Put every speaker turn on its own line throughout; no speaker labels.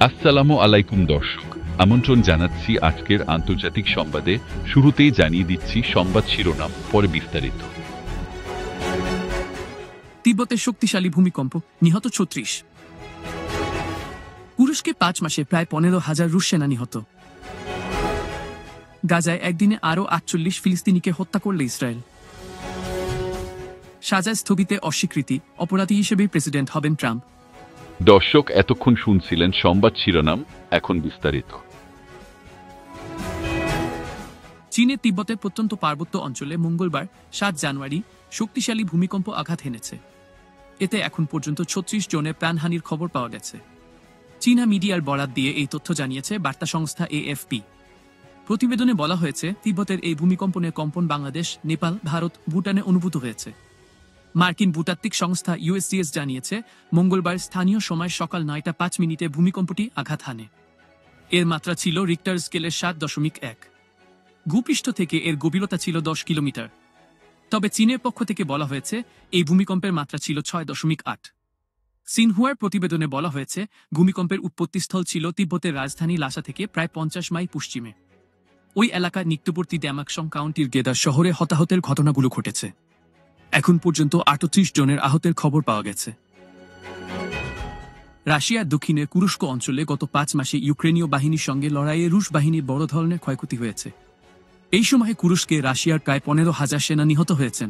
আসসালামু আলাইকুম দর্শক, আমন্ত্রণ জানাচ্ছি আজকের আন্তর্জাতিক সংবাদে। শুরুতেই জানিয়ে দিচ্ছি সংবাদ শিরোনাম, পরে বিস্তারিত।
তিব্বতের শক্তিশালী ভূমিকম্প, নিহত ৩৬। তুরস্কে ৫ মাসে প্রায় ১৫,০০০ রুশ সেনা নিহত। গাজায় একদিনে আরও ৪৮ ফিলিস্তিনিকে হত্যা করলে ইসরায়েল। সাজা স্থগিতে অস্বীকৃতি, অপরাধী হিসেবেই প্রেসিডেন্ট হবেন ট্রাম্প।
দর্শক, এতক্ষণ শুনছিলেন সংবাদ শিরোনাম, এখন বিস্তারিত।
চীনে তিব্বতের প্রত্যন্ত পার্বত্য অঞ্চলে মঙ্গলবার ৭ জানুয়ারি শক্তিশালী ভূমিকম্প আঘাত হেনেছে। এতে এখন পর্যন্ত ৩৬ জনের প্রাণহানির খবর পাওয়া গেছে। চীনা মিডিয়ার বরাত দিয়ে এই তথ্য জানিয়েছে বার্তা সংস্থা এএফপি। প্রতিবেদনে বলা হয়েছে, তিব্বতের এই ভূমিকম্পনের কম্পন বাংলাদেশ, নেপাল, ভারত, ভুটানে অনুভূত হয়েছে। মার্কিন ভূতাত্ত্বিক সংস্থা ইউএসজিএস জানিয়েছে, মঙ্গলবার স্থানীয় সময় সকাল ৯টা ৫ মিনিটে ভূমিকম্পটি আঘাত হানে। এর মাত্রা ছিল রিক্টার স্কেলের ৭.১। ভূপৃষ্ঠ থেকে এর গভীরতা ছিল ১০ কিলোমিটার। তবে চীনের পক্ষ থেকে বলা হয়েছে, এই ভূমিকম্পের মাত্রা ছিল ৬.৮। সিনহুয়ার প্রতিবেদনে বলা হয়েছে, ভূমিকম্পের উৎপত্তিস্থল ছিল তিব্বতের রাজধানী লাসা থেকে প্রায় ৫০ মাইল পশ্চিমে। ওই এলাকার নিকটবর্তী ড্যামাকসং কাউন্টির গেদার শহরে হতাহতের ঘটনাগুলো ঘটেছে। এখন পর্যন্ত ৩৮ জনের আহতের খবর পাওয়া গেছে। রাশিয়ার দক্ষিণে কুরস্ক অঞ্চলে গত ৫ মাসে ইউক্রেনীয় বাহিনীর সঙ্গে লড়াইয়ে রুশ বাহিনীর বড় ধরনের ক্ষয়ক্ষতি হয়েছে। এই সময়ে কুরস্কে রাশিয়ার প্রায় ১৫,০০০ সেনা নিহত হয়েছেন।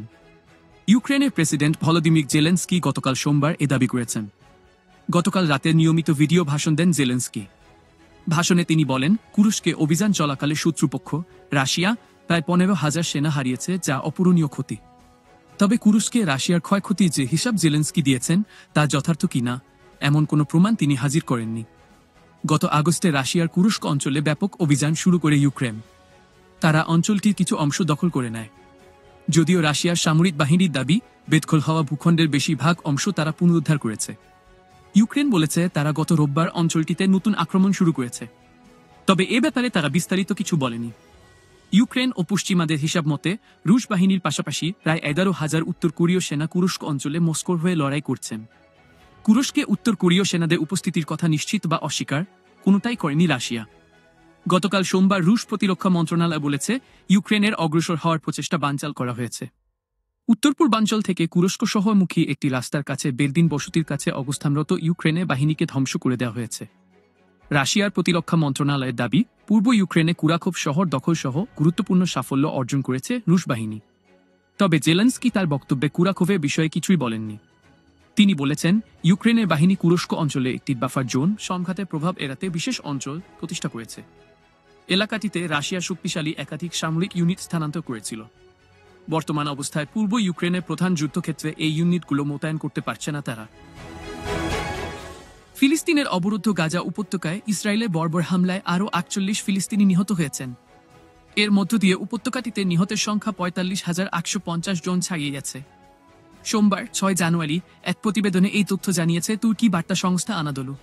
ইউক্রেনের প্রেসিডেন্ট ভলোদিমির জেলেনস্কি গতকাল সোমবার এ দাবি করেছেন। গতকাল রাতে নিয়মিত ভিডিও ভাষণ দেন জেলেনস্কি। ভাষণে তিনি বলেন, কুরস্কে অভিযান চলাকালে শত্রুপক্ষ রাশিয়া প্রায় ১৫,০০০ সেনা হারিয়েছে, যা অপূরণীয় ক্ষতি। তবে কুরস্কে রাশিয়ার ক্ষয়ক্ষতির যে হিসাব জেলেনস্কি দিয়েছেন তা যথার্থ কিনা এমন কোনো প্রমাণ তিনি হাজির করেননি। গত আগস্টে রাশিয়ার কুরস্ক অঞ্চলে ব্যাপক অভিযান শুরু করে ইউক্রেন। তারা অঞ্চলটির কিছু অংশ দখল করে নেয়। যদিও রাশিয়ার সামরিক বাহিনীর দাবি, বেদখল হওয়া ভূখণ্ডের বেশিরভাগ অংশ তারা পুনরুদ্ধার করেছে। ইউক্রেন বলেছে, তারা গত রোববার অঞ্চলটিতে নতুন আক্রমণ শুরু করেছে। তবে এ ব্যাপারে তারা বিস্তারিত কিছু বলেনি। ইউক্রেন ও পশ্চিমাদের হিসাব মতে, রুশ বাহিনীর পাশাপাশি প্রায় ১১,০০০ উত্তর কোরীয় সেনা কুরস্ক অঞ্চলে মস্কোর হয়ে লড়াই করছেন। কুরস্কে উত্তর কোরীয় সেনাদের উপস্থিতির কথা নিশ্চিত বা অস্বীকার কোনোটাই করেনি রাশিয়া। গতকাল সোমবার রুশ প্রতিরক্ষা মন্ত্রণালয় বলেছে, ইউক্রেনের অগ্রসর হওয়ার প্রচেষ্টা বানচাল করা হয়েছে। উত্তর পূর্বাঞ্চল থেকে কুরস্ক শহরমুখী একটি রাস্তার কাছে বেলদিন বসতির কাছে অবস্থানরত ইউক্রেনের বাহিনীকে ধ্বংস করে দেওয়া হয়েছে। রাশিয়ার প্রতিরক্ষা মন্ত্রণালয়ের দাবি, পূর্ব ইউক্রেনে কুরাখোভ শহর দখল সহ গুরুত্বপূর্ণ সাফল্য অর্জন করেছে রুশ বাহিনী। তবে জেলেনস্কি তার বক্তব্যে কুরাখোভের বিষয়ে কিছুই বলেননি। তিনি বলেছেন, ইউক্রেনের বাহিনী কুরস্ক অঞ্চলে একটি বাফার জোন সংঘাতের প্রভাব এড়াতে বিশেষ অঞ্চল প্রতিষ্ঠা করেছে। এলাকাটিতে রাশিয়ার শক্তিশালী একাধিক সামরিক ইউনিট স্থানান্তর করেছিল। বর্তমান অবস্থায় পূর্ব ইউক্রেনের প্রধান যুদ্ধক্ষেত্রে এই ইউনিটগুলো মোতায়েন করতে পারছে না তারা। ফিলিস্তিনের অবরুদ্ধ গাজা উপত্যকায় ইসরায়েলের বর্বর হামলায় আরও ৪৮ ফিলিস্তিনি নিহত হয়েছেন। এর মধ্য দিয়ে উপত্যকাটিতে নিহতের সংখ্যা ৪৫,৮৫০ জন ছাড়িয়ে গেছে। সোমবার ৬ জানুয়ারি এক প্রতিবেদনে এই তথ্য জানিয়েছে তুর্কি বার্তা সংস্থা আনাদোলু।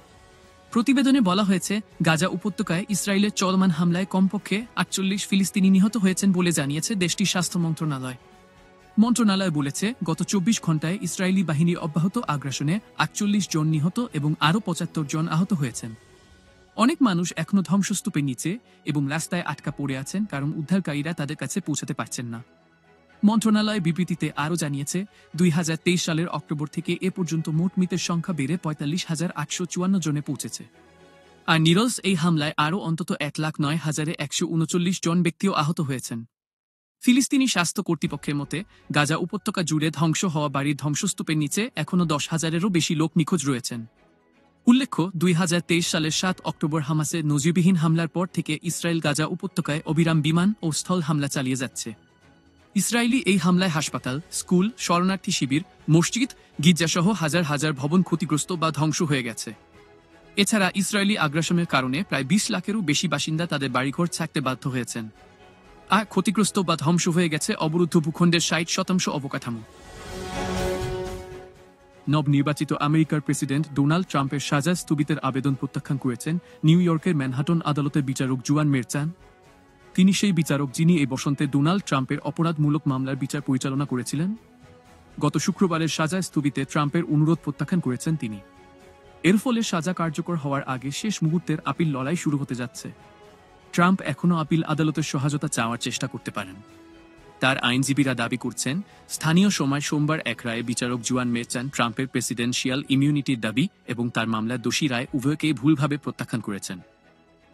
প্রতিবেদনে বলা হয়েছে, গাজা উপত্যকায় ইসরায়েলের চলমান হামলায় কমপক্ষে ৪৮ ফিলিস্তিনি নিহত হয়েছেন বলে জানিয়েছে দেশটির স্বাস্থ্য মন্ত্রণালয়। মন্ত্রণালয় বলেছে, গত ২৪ ঘণ্টায় ইসরায়েলি বাহিনীর অব্যাহত আগ্রাসনে ৪৮ জন নিহত এবং আরও ৭৫ জন আহত হয়েছেন। অনেক মানুষ এখনও ধ্বংসস্তূপের নিচে এবং রাস্তায় আটকা পড়ে আছেন, কারণ উদ্ধারকারীরা তাদের কাছে পৌঁছাতে পারছেন না। মন্ত্রণালয় বিবৃতিতে আরও জানিয়েছে, ২০২৩ সালের অক্টোবর থেকে এ পর্যন্ত মোট মৃতের সংখ্যা বেড়ে ৪৫,৮৫৪ জনে পৌঁছেছে। আর নিরলস এই হামলায় আরও অন্তত ১,০৯,১৩৯ জন ব্যক্তিও আহত হয়েছেন। ফিলিস্তিনি স্বাস্থ্য কর্তৃপক্ষের মতে, গাজা উপত্যকা জুড়ে ধ্বংস হওয়া বাড়ির ধ্বংসস্তূপের নিচে এখনও ১০,০০০-এরও বেশি লোক নিখোঁজ রয়েছেন। উল্লেখ্য, ২০২৩ সালের ৭ অক্টোবর হামাসের নজিরবিহীন হামলার পর থেকে ইসরায়েল গাজা উপত্যকায় অবিরাম বিমান ও স্থল হামলা চালিয়ে যাচ্ছে। ইসরায়েলি এই হামলায় হাসপাতাল, স্কুল, শরণার্থী শিবির, মসজিদ, গির্জাসহ হাজার হাজার ভবন ক্ষতিগ্রস্ত বা ধ্বংস হয়ে গেছে। এছাড়া ইসরায়েলি আগ্রাসনের কারণে প্রায় ২০ লাখেরও বেশি বাসিন্দা তাদের বাড়িঘর ছাড়তে বাধ্য হয়েছেন। আর ক্ষতিগ্রস্ত বা ধ্বংস হয়ে গেছে অবরুদ্ধ ভূখণ্ডের ৬০% অবকাঠামো। নবনির্বাচিত আমেরিকার প্রেসিডেন্ট ডোনাল্ড ট্রাম্পের সাজা স্থগিতের আবেদন প্রত্যাখ্যান করেছেন নিউ ইয়র্কের ম্যানহাটন আদালতের বিচারক জুয়ান মেরচান। তিনি সেই বিচারক যিনি এই বসন্তে ডোনাল্ড ট্রাম্পের অপরাধমূলক মামলার বিচার পরিচালনা করেছিলেন। গত শুক্রবারের সাজা স্থগিতে ট্রাম্পের অনুরোধ প্রত্যাখ্যান করেছেন তিনি। এর ফলে সাজা কার্যকর হওয়ার আগে শেষ মুহূর্তের আপিল লড়াই শুরু হতে যাচ্ছে। ট্রাম্প এখনও আপিল আদালতের সহায়তা চাওয়ার চেষ্টা করতে পারেন। তার আইনজীবীরা দাবি করছেন, স্থানীয় সময় সোমবার এক রায়ে বিচারক জুয়ান মেরচান ট্রাম্পের প্রেসিডেন্সিয়াল ইমিউনিটির দাবি এবং তার মামলার দোষী রায় উভয়কেই ভুলভাবে প্রত্যাখ্যান করেছেন।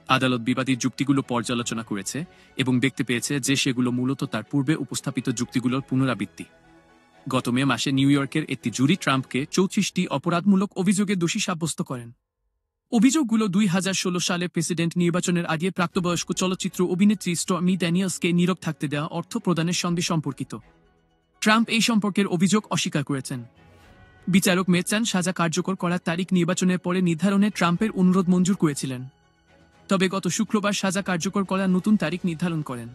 আদালত বিবাদী যুক্তিগুলো পর্যালোচনা করেছে এবং দেখতে পেয়েছে যে সেগুলো মূলত তার পূর্বে উপস্থাপিত যুক্তিগুলোর পুনরাবৃত্তি। গত মে মাসে নিউ ইয়র্কের একটি জুরি ট্রাম্পকে 34টি অপরাধমূলক অভিযোগে দোষী সাব্যস্ত করেন। অভিযোগগুলো 2016 সালে প্রেসিডেন্ট নির্বাচনের আগে প্রাপ্তবয়স্ক চলচ্চিত্র অভিনেত্রী স্টর্মি ড্যানিয়েলসকে নীরব থাকতে দেওয়া অর্থ প্রদানের সঙ্গে সম্পর্কিত। ট্রাম্প এই সম্পর্কের অভিযোগ অস্বীকার করেছেন। বিচারক মেরচান সাজা কার্যকর করার তারিখ নির্বাচনের পরে নির্ধারণে ট্রাম্পের অনুরোধ মঞ্জুর করেছিলেন। তবে গত শুক্রবার সাজা কার্যকর করার নতুন তারিখ নির্ধারণ করেন।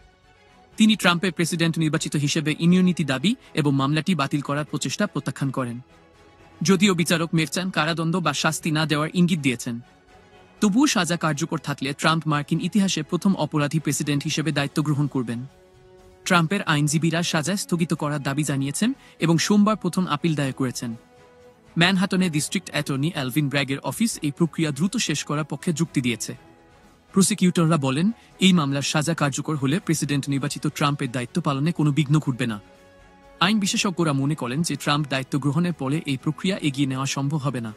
তিনি ট্রাম্পের প্রেসিডেন্ট নির্বাচিত হিসেবে ইমিউনিটি দাবি এবং মামলাটি বাতিল করার প্রচেষ্টা প্রত্যাখ্যান করেন। যদিও বিচারক মেরচান কারাদণ্ড বা শাস্তি না দেওয়ার ইঙ্গিত দিয়েছেন, তবুও সাজা কার্যকর থাকলে ট্রাম্প মার্কিন ইতিহাসে প্রথম অপরাধী প্রেসিডেন্ট হিসেবে দায়িত্ব গ্রহণ করবেন। ট্রাম্পের আইনজীবীরা সাজা স্থগিত করার দাবি জানিয়েছেন এবং সোমবার প্রথম আপিল দায়ের করেছেন। ম্যানহাটনে ডিস্ট্রিক্ট অ্যাটর্নি অ্যালভিন ব্র্যাগের অফিস এই প্রক্রিয়া দ্রুত শেষ করার পক্ষে যুক্তি দিয়েছে। প্রসিকিউটররা বলেন, এই মামলার সাজা কার্যকর হলে প্রেসিডেন্ট নির্বাচিত ট্রাম্পের দায়িত্ব পালনে কোনো বিঘ্ন ঘটবে না। আইন বিশেষজ্ঞরা মনে করেন যে ট্রাম্প দায়িত্ব গ্রহণের পরে এই প্রক্রিয়া এগিয়ে নেওয়া সম্ভব হবে না।